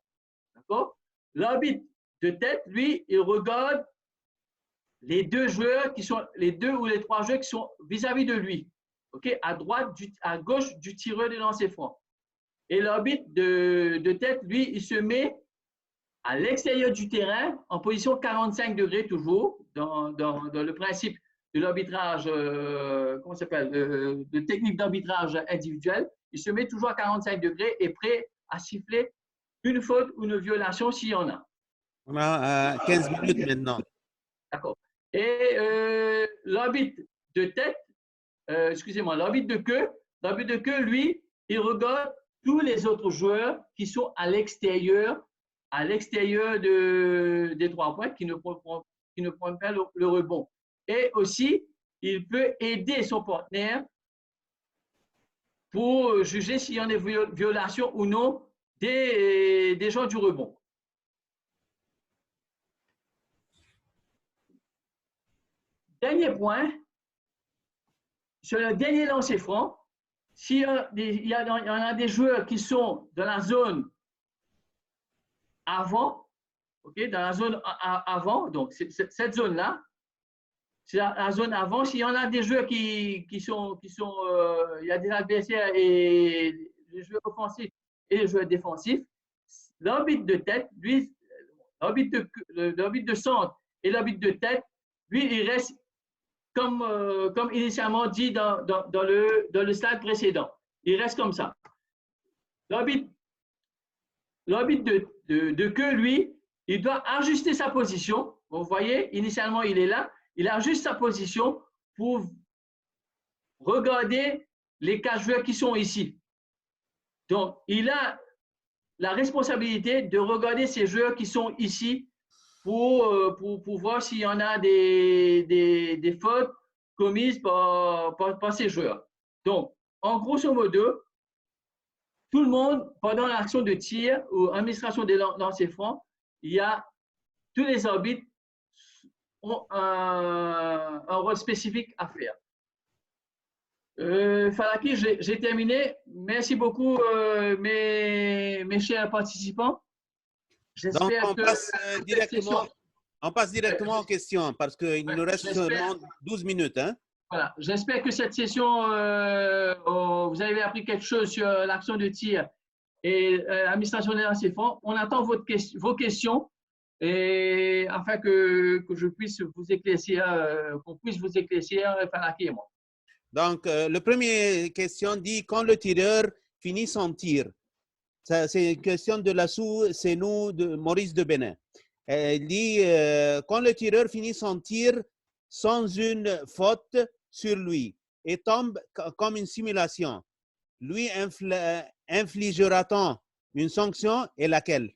D'accord? L'arbitre de tête, lui, il regarde les 2 joueurs qui sont, les 2 ou les 3 joueurs qui sont vis-à-vis de lui. OK? À droite, à gauche du tireur de lancer franc. Et l'arbitre de tête, lui, il se met à l'extérieur du terrain en position 45 degrés toujours, dans le principe de l'arbitrage, comment ça s'appelle, de technique d'arbitrage individuel. Il se met toujours à 45 degrés et prêt à siffler une faute ou une violation s'il y en a. On a 15 minutes maintenant. D'accord. Et l'arbitre de tête, excusez-moi, l'arbitre de queue, lui, il regarde tous les autres joueurs qui sont à l'extérieur des 3 points, qui ne prennent pas le rebond. Et aussi, il peut aider son partenaire pour juger s'il y en a des violations ou non des gens du rebond. Dernier point, sur le dernier lancer franc, s'il y en a des joueurs qui sont dans la zone avant, okay, dans la zone avant, donc cette zone-là, c'est la zone avant. S'il y en a des joueurs qui sont il y a des adversaires et les joueurs offensifs et les joueurs défensifs, l'arbitre de tête, lui, l'arbitre de centre et l'arbitre de tête, lui, il reste comme initialement dit dans le slide précédent. Il reste comme ça. L'arbitre de queue, lui, il doit ajuster sa position. Vous voyez, initialement, il est là. Il ajuste sa position pour regarder les 4 joueurs qui sont ici. Donc, il a la responsabilité de regarder ces joueurs qui sont ici pour voir s'il y en a des fautes commises par ces joueurs. Donc, en grosso modo, tout le monde, pendant l'action de tir ou administration des lancers francs, tous les arbitres ont un rôle spécifique à faire. Falaki, j'ai terminé. Merci beaucoup, mes chers participants. Donc, on passe directement aux questions parce qu'il nous reste seulement 12 minutes. Hein? Voilà. J'espère que cette session, vous avez appris quelque chose sur l'action de tir et l'administration des lancers francs. On attend vos questions et afin que je puisse vous éclaircir, qu'on puisse vous éclaircir, Falaki et moi. Donc, la première question dit quand le tireur finit son tir. C'est une question de Lassou, c'est nous, de Maurice de Bénin. Il dit quand le tireur finit son tir sans une faute sur lui et tombe comme une simulation, lui infligera-t-on une sanction et laquelle?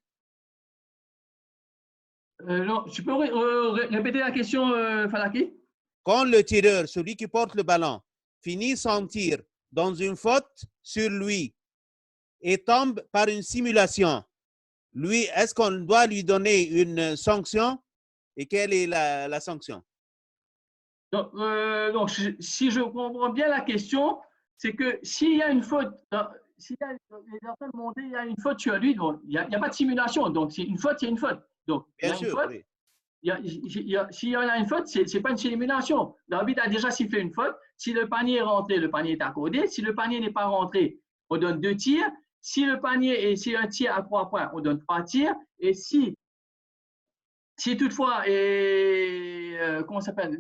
Non, tu peux répéter la question, Falaki? Quand le tireur, celui qui porte le ballon, finit son tir dans une faute sur lui et tombe par une simulation, lui, est-ce qu'on doit lui donner une sanction et quelle est la sanction? Donc, si je comprends bien la question, c'est que s'il y a une faute, s'il y a il y a une faute sur lui, donc il n'y a pas de simulation. Donc, c'est une faute, c'est une faute. Donc, bien sûr, faute, oui. S'il y en a une faute, ce n'est pas une simulation. L'arbitre a déjà sifflé une faute. Si le panier est rentré, le panier est accordé. Si le panier n'est pas rentré, on donne 2 tirs. Si le panier c'est un tir à 3 points, on donne 3 tirs. Et si toutefois, comment ça s'appelle,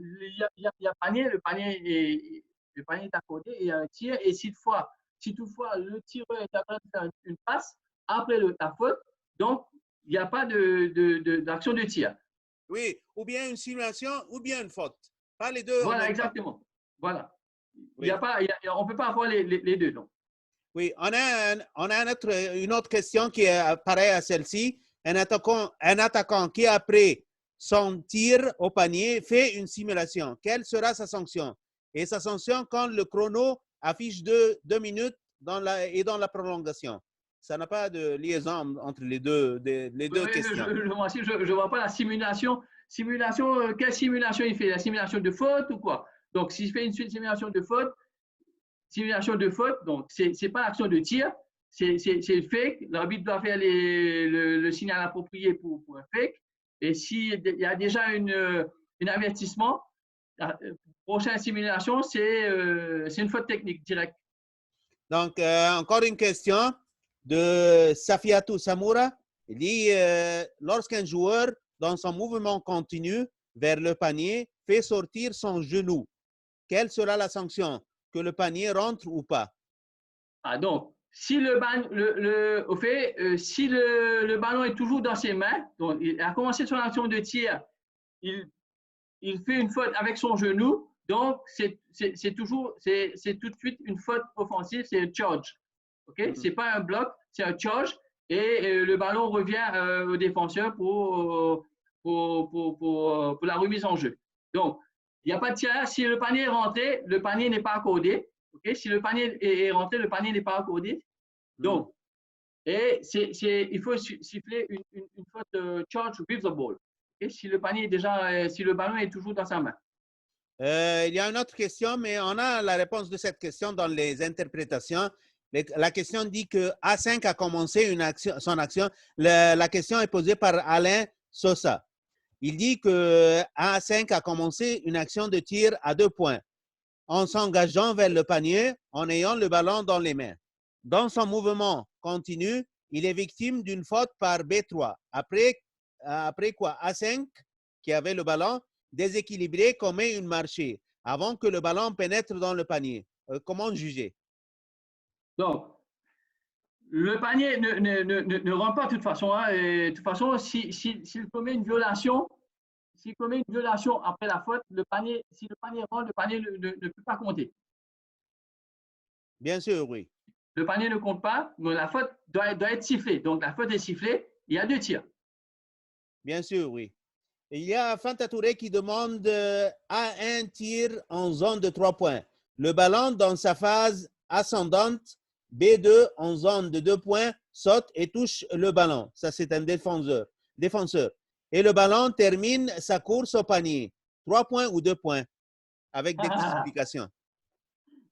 il y a panier, le panier est accordé et il y a un tir. Et si toutefois le tireur est en train de faire une passe après la faute, donc il n'y a pas d'action de tir. Oui, ou bien une simulation ou bien une faute. Pas les deux. Voilà, exactement. Voilà. Oui. On ne peut pas avoir les deux. Donc. Oui, on a une autre question qui apparaît à celle-ci. Un attaquant qui, après son tir au panier, fait une simulation. Quelle sera sa sanction? Et sa sanction quand le chrono affiche 2 minutes dans la prolongation. Ça n'a pas de liaison entre les deux questions. Moi aussi, je ne vois pas la simulation. Quelle simulation il fait? La simulation de faute ou quoi? Donc, s'il fait une simulation de faute, donc ce n'est pas l'action de tir. c'est le fake. L'arbitre doit faire le signal approprié pour un fake. Et s'il y a déjà un avertissement, la prochaine simulation, c'est une faute technique directe. Donc, encore une question de Safiatou Samoura. Il dit, lorsqu'un joueur, dans son mouvement continu vers le panier, fait sortir son genou, quelle sera la sanction? Que le panier rentre ou pas? Ah, donc, si si le ballon est toujours dans ses mains, donc il a commencé son action de tir, il fait une faute avec son genou, donc c'est tout de suite une faute offensive, c'est un charge. Okay? C'est pas un bloc, c'est un charge, et le ballon revient au défenseur pour la remise en jeu. Donc, il n'y a pas de tir. Si le panier est rentré, le panier n'est pas accordé. Okay? Si le panier est rentré, le panier n'est pas accordé. Donc, et il faut siffler une faute charge with the ball. Okay? Si le ballon est toujours dans sa main. Il y a une autre question, mais on a la réponse de cette question dans les interprétations. La question dit que A5 a commencé son action. La question est posée par Alain Sosa. Il dit que A5 a commencé une action de tir à 2 points en s'engageant vers le panier en ayant le ballon dans les mains. Dans son mouvement continu, il est victime d'une faute par B3. Après quoi, A5, qui avait le ballon, déséquilibré, commet une marchée avant que le ballon pénètre dans le panier. Comment juger? Donc, le panier ne rentre pas de toute façon. Hein, et de toute façon, s'il commet une violation, après la faute, si le panier rentre, le panier ne peut pas compter. Bien sûr, oui. Le panier ne compte pas, mais la faute doit être sifflée. Donc, la faute est sifflée, il y a 2 tirs. Bien sûr, oui. Et il y a Fanta Touré qui demande à un tir en zone de 3 points. Le ballon dans sa phase ascendante, B2 en zone de 2 points, saute et touche le ballon. Ça, c'est un défenseur. Et le ballon termine sa course au panier. 3 points ou 2 points, avec des explications.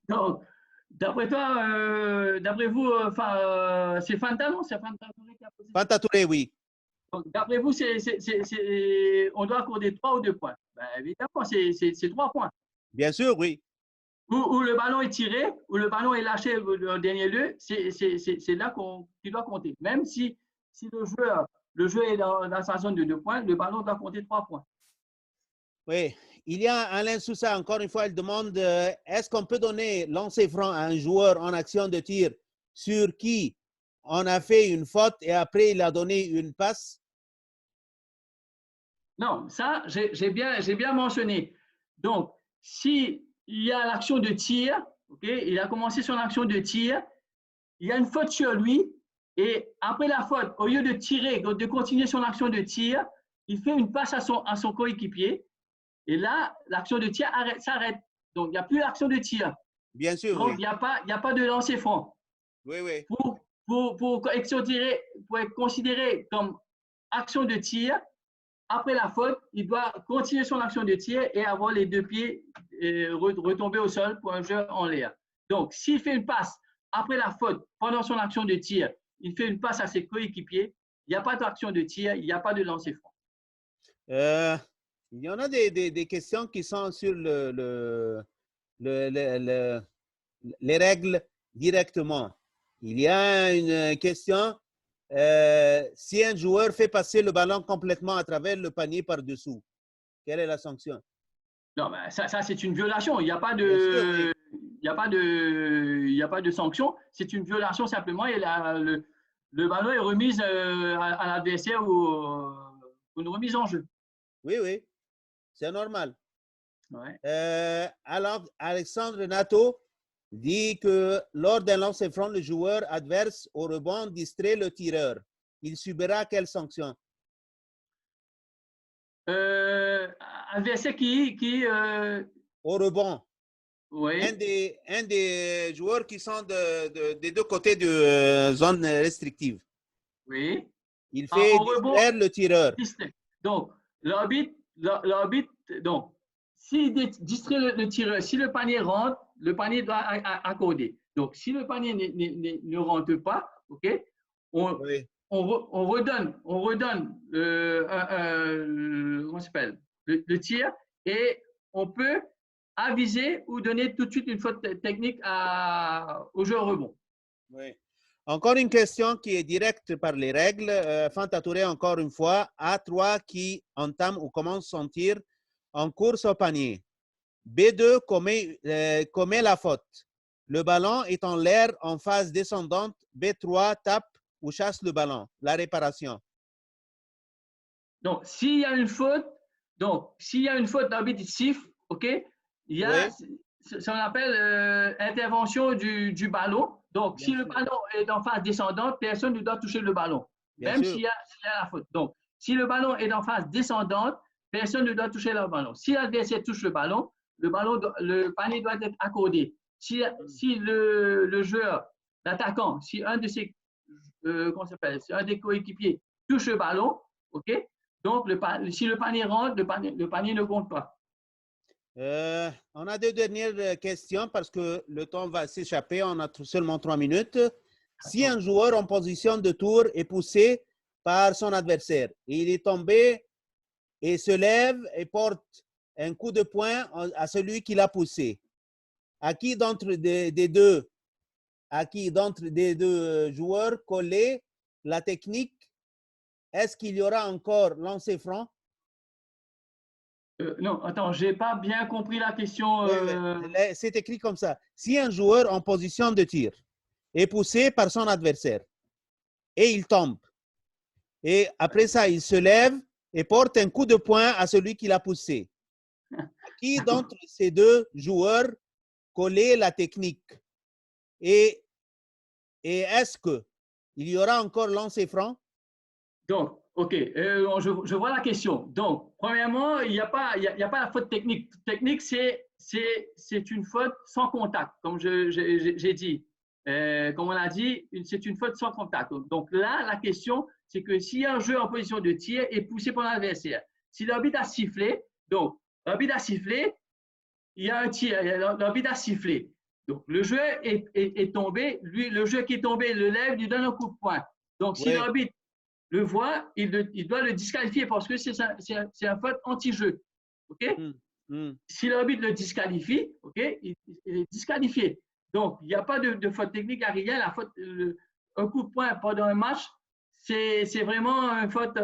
Donc, d'après toi, d'après vous, c'est Fanta, non? C'est Fanta Touré qui a posé. Fanta Touré, oui. D'après vous, on doit accorder 3 ou 2 points. Ben, évidemment, c'est 3 points. Bien sûr, oui. Où le ballon est tiré, où le ballon est lâché au dernier lieu, c'est là qu'il doit compter. Même si le jeu est dans sa zone de 2 points, le ballon doit compter 3 points. Oui. Il y a Alain Sousa, encore une fois, il demande est-ce qu'on peut donner lancer franc à un joueur en action de tir sur qui on a fait une faute et après il a donné une passe? Non, ça, j'ai bien mentionné. Donc, s'il y a l'action de tir, okay, il a commencé son action de tir, il y a une faute sur lui, et après la faute, au lieu de tirer, de continuer son action de tir, il fait une passe à son coéquipier, et là, l'action de tir s'arrête. Donc, il n'y a plus l'action de tir. Bien sûr, donc, oui. Il n'y a pas de lancer franc. Oui, oui. Pour être considéré comme action de tir, après la faute, il doit continuer son action de tir et avoir les 2 pieds retomber au sol pour un jeu en l'air. Donc, s'il fait une passe après la faute, pendant son action de tir, il fait une passe à ses coéquipiers, il n'y a pas d'action de tir, il n'y a pas de lancer franc. Il y en a des questions qui sont sur les règles directement. Il y a une question, si un joueur fait passer le ballon complètement à travers le panier par-dessous, quelle est la sanction? Non, ben ça c'est une violation. Il n'y a pas de sanction. C'est une violation simplement. Et le ballon est remis à l'adversaire ou une remise en jeu. Oui, oui. C'est normal. Ouais. Alors, Alexandre Nato dit que lors d'un lancer franc, le joueur adverse au rebond distrait le tireur. Il subira quelle sanction? Adversaire qui au rebond. Oui. Un des joueurs qui sont des 2 côtés de zone restrictive. Oui. Il fait distraire le tireur. Donc, l'arbitre, donc, s'il distrait le tireur, si le panier rentre, le panier doit accorder. Donc, si le panier ne rentre pas, OK, on, Oui. on redonne comment ça s'appelle, le tir et on peut aviser ou donner tout de suite une faute technique au joueur rebond. Oui. Encore une question qui est directe par les règles. Fanta Touré, encore une fois, A3 qui entame ou commence son tir en course au panier. B2 commet la faute. Le ballon est en l'air en phase descendante. B3 tape ou chasse le ballon. La réparation. Donc, s'il y a une faute, l'arbitre siffle, OK, il y a ce qu'on appelle intervention du ballon. Donc, si le ballon est en phase descendante, personne ne doit toucher le ballon, même s'il y a la faute. Donc, si le ballon est en phase descendante, personne ne doit toucher le ballon. Si l'adversaire touche le panier doit être accordé. Si le joueur, l'attaquant, si un de ses, si un des coéquipiers touche le ballon, OK, donc si le panier rentre, le panier ne compte pas. On a deux dernières questions parce que le temps va s'échapper. On a seulement 3 minutes. Si un joueur en position de tour est poussé par son adversaire, il est tombé et se lève et porte un coup de poing à celui qui l'a poussé. À qui d'entre des deux joueurs coller la technique? Est-ce qu'il y aura encore lancer franc? Non, attends, je n'ai pas bien compris la question. Oui. C'est écrit comme ça. Si un joueur en position de tir est poussé par son adversaire et il tombe, et après ça, il se lève et porte un coup de poing à celui qui l'a poussé. Qui d'entre ces deux joueurs coller la technique? Et est-ce qu'il y aura encore lancer franc? Donc, OK, je vois la question. Donc, premièrement, il n'y a pas la faute technique. Technique, c'est une faute sans contact, comme j'ai dit. Comme on l'a dit, c'est une faute sans contact. Donc là, la question, c'est que si un joueur en position de tir est poussé par l'adversaire, si l'arbitre a sifflé, donc l'arbitre a sifflé, il y a un tir, l'arbitre a sifflé. Donc le joueur est tombé, le joueur qui est tombé le lève, lui donne un coup de poing. Donc si l'arbitre le voit, il doit le disqualifier parce que c'est un faute anti-jeu. OK? Si l'arbitre le disqualifie, OK, il est disqualifié. Donc, il n'y a pas de faute technique à rien. Un coup de poing pendant un match, c'est vraiment une faute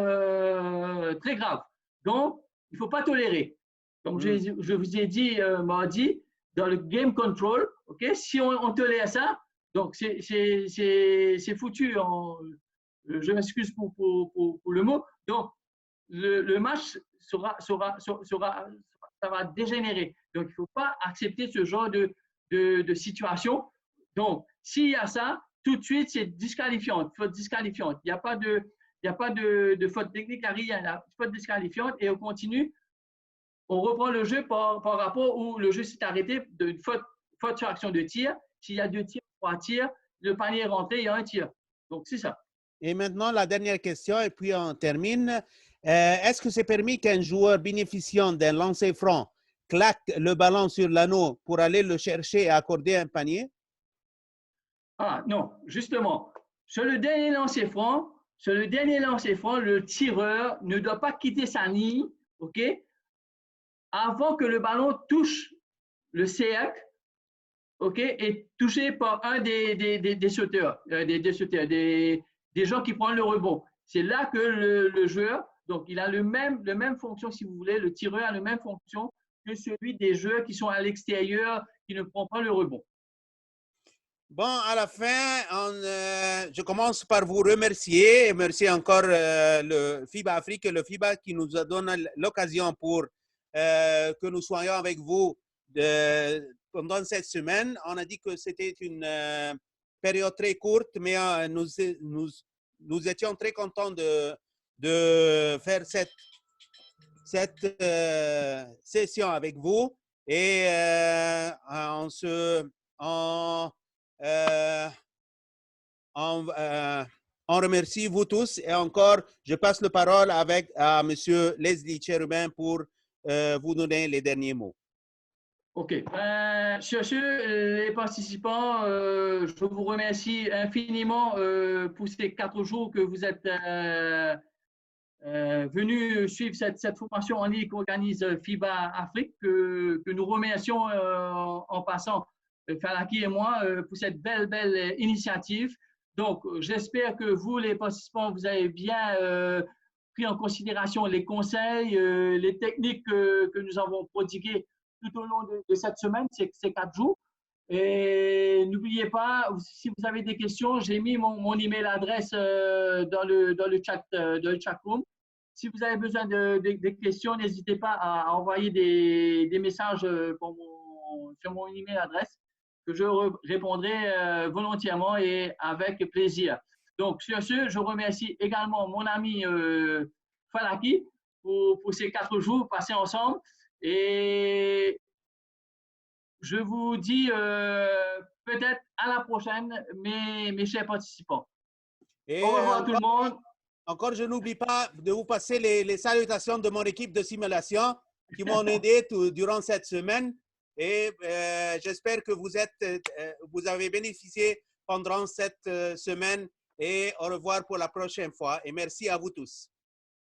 très grave. Donc, il ne faut pas tolérer. Comme je vous ai dit mardi, dans le game control, OK, si on tolère ça, donc c'est foutu. Je m'excuse pour le mot. Donc, le match ça va dégénérer. Donc, il ne faut pas accepter ce genre de situation. Donc, s'il y a ça, tout de suite, c'est disqualifiante, faute disqualifiante. Il n'y a pas de faute technique à rien, la faute disqualifiante et on continue. On reprend le jeu par rapport où le jeu s'est arrêté d'une faute sur action de tir. S'il y a 2 tirs, 3 tirs, le panier est rentré, il y a un tir. Donc, c'est ça. Et maintenant, la dernière question, et puis on termine. Est-ce que c'est permis qu'un joueur bénéficiant d'un lancer franc claque le ballon sur l'anneau pour aller le chercher et accorder un panier? Ah non, justement, sur le dernier lancer franc, le tireur ne doit pas quitter sa ligne, OK, avant que le ballon touche le cercle, OK, et touché par un des sauteurs, des gens qui prennent le rebond. C'est là que le joueur, donc il a le même fonction, si vous voulez, le tireur a la même fonction que celui des joueurs qui sont à l'extérieur, qui ne prend pas le rebond. Bon, à la fin, je commence par vous remercier et merci encore le FIBA Afrique et le FIBA qui nous a donné l'occasion pour que nous soyons avec vous pendant cette semaine. On a dit que c'était une période très courte, mais nous étions très contents de faire cette session avec vous et on remercie vous tous et encore, je passe la parole à M. Leslie Cherubin pour vous donner les derniers mots. OK. Sur ce, les participants, je vous remercie infiniment pour ces 4 jours que vous êtes venus suivre cette formation en ligne qu'organise FIBA Afrique, que nous remercions en passant, Falaki et moi, pour cette belle initiative. Donc, j'espère que vous, les participants, vous avez bien pris en considération les conseils, les techniques que nous avons prodiguées tout au long de cette semaine, ces 4 jours. Et n'oubliez pas, si vous avez des questions, j'ai mis mon email adresse dans le chat room. Si vous avez besoin de questions, n'hésitez pas à envoyer des messages sur mon email adresse que je répondrai volontiers et avec plaisir. Donc, sur ce, je remercie également mon ami Falaki pour ces 4 jours passés ensemble. Et je vous dis peut-être à la prochaine, mes chers participants. Et au revoir tout le monde. Encore, je n'oublie pas de vous passer les salutations de mon équipe de simulation qui m'ont aidé durant cette semaine. Et j'espère que vous avez bénéficié pendant cette semaine. Et au revoir pour la prochaine fois. Et merci à vous tous.